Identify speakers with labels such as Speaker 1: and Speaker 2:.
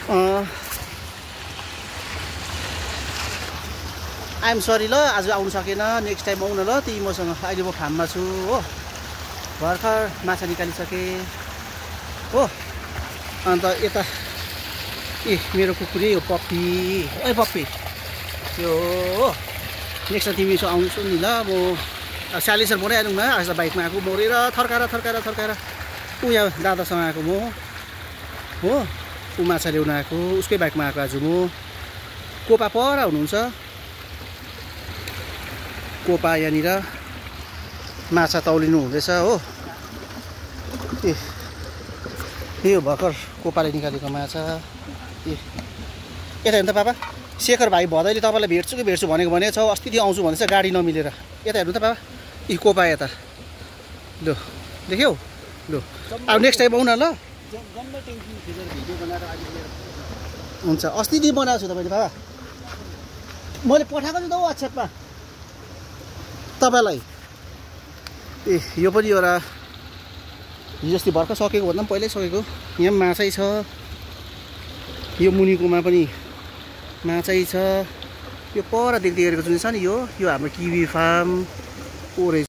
Speaker 1: I'm sorry ल, आज आउनु सकेन, नेक्स्ट टाइम आउन ल। त्यही मसँग अहिले म फार्ममा छु हो, भर्खर माछा निकालिसकेँ हो। अन्त यता मेरो कुकुरै हो पप्पी, ओइ पप्पी यो हो। नेक्स्ट टाइम तिमी आउँछु नि ल। म सालेसर मोरै आउनु न, आज बाइकमा आएको मोरेर थर्काएर ऊ यहाँ दादासँग आएको म हो। ऊ माछा ल्याउन आएको, उसकै बाइकमा आएको आज म। कोपा पर हुनुहुन्छ, कोपा यहाँनिर माछा तौलिनु हुँदैछ हो। यो भर्खर कोपाले निकालेको माछा। यता हेर्नु त पापा, शेखर भाइ भदैले तपाईँलाई भेट्छु भनेको भनेको छ। अस्तिदेखि आउँछु भन्दैछ, गाडी नमिलेर। यता हेर्नु त पापा, कोपा यता लु देख्यौ लु। अब नेक्स्ट टाइम आउन ल। हुन्छ, अस्तिदेखि बनाएको छु तपाईँले पापा, मैले पठाएको छु त वाट्सएपमा तपाईँलाई। यो पनि एउटा हिजोस्ति भर्खर सकेको भन्दा पनि पहिल्यै सकेको। यहाँ पनि माछै छ, यो मुनिकोमा पनि माछै छ। यो पर देख्दै गरेको जुन छ नि, यो हाम्रो किवी फार्म ओरेन्ज